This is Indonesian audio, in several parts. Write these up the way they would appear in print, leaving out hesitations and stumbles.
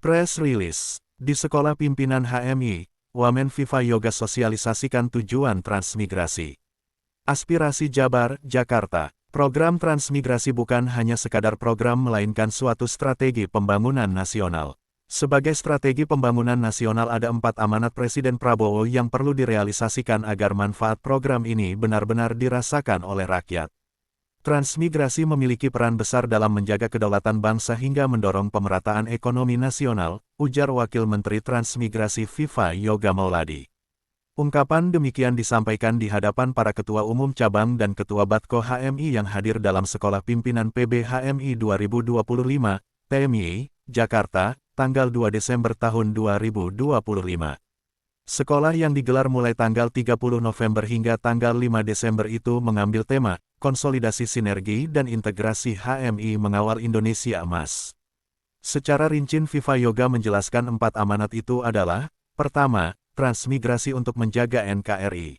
Press Release. Di Sekolah Pimpinan HMI, Wamen FIFA Yoga sosialisasikan tujuan transmigrasi. Aspirasi Jabar, Jakarta. Program transmigrasi bukan hanya sekadar program melainkan suatu strategi pembangunan nasional. Sebagai strategi pembangunan nasional ada 4 amanat Presiden Prabowo yang perlu direalisasikan agar manfaat program ini benar-benar dirasakan oleh rakyat. Transmigrasi memiliki peran besar dalam menjaga kedaulatan bangsa hingga mendorong pemerataan ekonomi nasional, ujar Wakil Menteri Transmigrasi FIFA Yoga Mauladi. Ungkapan demikian disampaikan di hadapan para Ketua Umum Cabang dan Ketua Batko HMI yang hadir dalam Sekolah Pimpinan PB HMI 2025, PMI, Jakarta, tanggal 2 Desember tahun 2025. Sekolah yang digelar mulai tanggal 30 November hingga tanggal 5 Desember itu mengambil tema, Konsolidasi Sinergi dan Integrasi HMI Mengawal Indonesia Emas. Secara rinci FIFA Yoga menjelaskan 4 amanat itu adalah, pertama, transmigrasi untuk menjaga NKRI.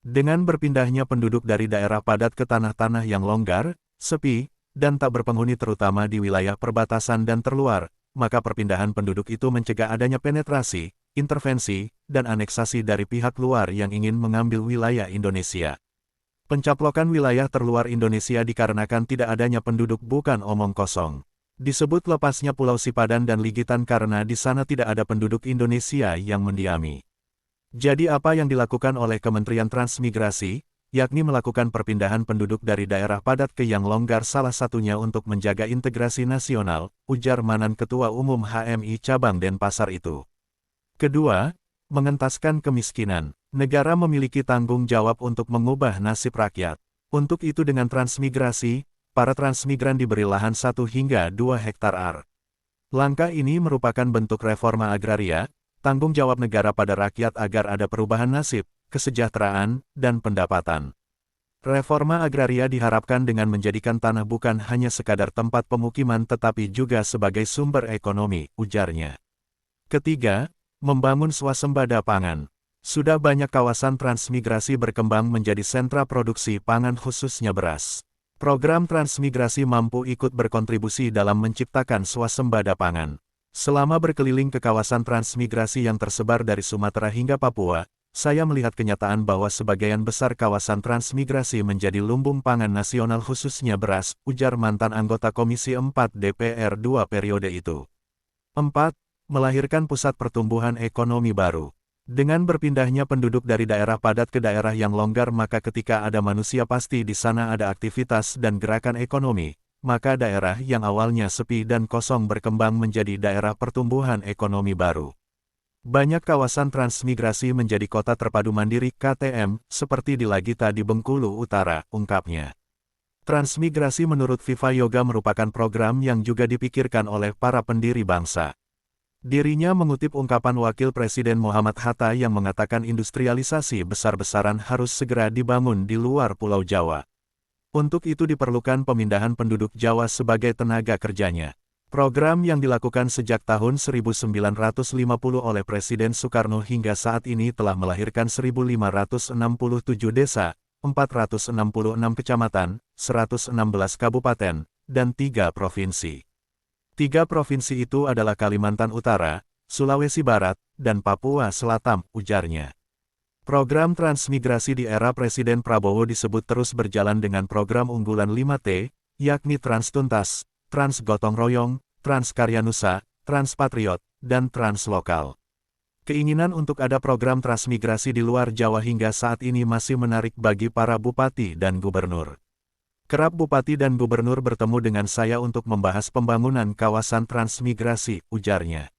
Dengan berpindahnya penduduk dari daerah padat ke tanah-tanah yang longgar, sepi, dan tak berpenghuni terutama di wilayah perbatasan dan terluar, maka perpindahan penduduk itu mencegah adanya penetrasi, intervensi, dan aneksasi dari pihak luar yang ingin mengambil wilayah Indonesia. Pencaplokan wilayah terluar Indonesia dikarenakan tidak adanya penduduk bukan omong kosong. Disebut lepasnya Pulau Sipadan dan Ligitan karena di sana tidak ada penduduk Indonesia yang mendiami. Jadi apa yang dilakukan oleh Kementerian Transmigrasi, yakni melakukan perpindahan penduduk dari daerah padat ke yang longgar salah satunya untuk menjaga integrasi nasional, ujar Manan Ketua Umum HMI Cabang Denpasar itu. Kedua, mengentaskan kemiskinan. Negara memiliki tanggung jawab untuk mengubah nasib rakyat. Untuk itu dengan transmigrasi, para transmigran diberi lahan 1 hingga 2 hektar ar. Langkah ini merupakan bentuk reforma agraria, tanggung jawab negara pada rakyat agar ada perubahan nasib, kesejahteraan, dan pendapatan. Reforma agraria diharapkan dengan menjadikan tanah bukan hanya sekadar tempat pemukiman tetapi juga sebagai sumber ekonomi, ujarnya. Ketiga, membangun swasembada pangan. Sudah banyak kawasan transmigrasi berkembang menjadi sentra produksi pangan khususnya beras. Program transmigrasi mampu ikut berkontribusi dalam menciptakan swasembada pangan. Selama berkeliling ke kawasan transmigrasi yang tersebar dari Sumatera hingga Papua, saya melihat kenyataan bahwa sebagian besar kawasan transmigrasi menjadi lumbung pangan nasional khususnya beras, ujar mantan anggota Komisi 4 DPR 2 periode itu. 4. Melahirkan pusat pertumbuhan ekonomi baru. Dengan berpindahnya penduduk dari daerah padat ke daerah yang longgar maka ketika ada manusia pasti di sana ada aktivitas dan gerakan ekonomi, maka daerah yang awalnya sepi dan kosong berkembang menjadi daerah pertumbuhan ekonomi baru. Banyak kawasan transmigrasi menjadi kota terpadu mandiri KTM, seperti di Lagita di Bengkulu Utara, ungkapnya. Transmigrasi menurut FIFA Yoga merupakan program yang juga dipikirkan oleh para pendiri bangsa. Dirinya mengutip ungkapan Wakil Presiden Muhammad Hatta yang mengatakan industrialisasi besar-besaran harus segera dibangun di luar Pulau Jawa. Untuk itu diperlukan pemindahan penduduk Jawa sebagai tenaga kerjanya. Program yang dilakukan sejak tahun 1950 oleh Presiden Soekarno hingga saat ini telah melahirkan 1.567 desa, 466 kecamatan, 116 kabupaten, dan 3 provinsi. 3 provinsi itu adalah Kalimantan Utara, Sulawesi Barat, dan Papua Selatan, ujarnya. Program transmigrasi di era Presiden Prabowo disebut terus berjalan dengan program unggulan 5T, yakni Trans Tuntas, Trans Gotong Royong, Trans Karya Nusa, Trans Patriot, dan Trans Lokal. Keinginan untuk ada program transmigrasi di luar Jawa hingga saat ini masih menarik bagi para bupati dan gubernur. Kerap bupati dan gubernur bertemu dengan saya untuk membahas pembangunan kawasan transmigrasi, ujarnya.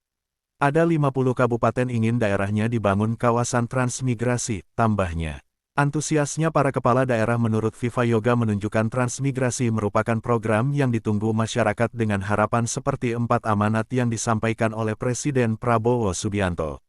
Ada 50 kabupaten ingin daerahnya dibangun kawasan transmigrasi, tambahnya. Antusiasnya para kepala daerah menurut FIFA Yoga menunjukkan transmigrasi merupakan program yang ditunggu masyarakat dengan harapan seperti 4 amanat yang disampaikan oleh Presiden Prabowo Subianto.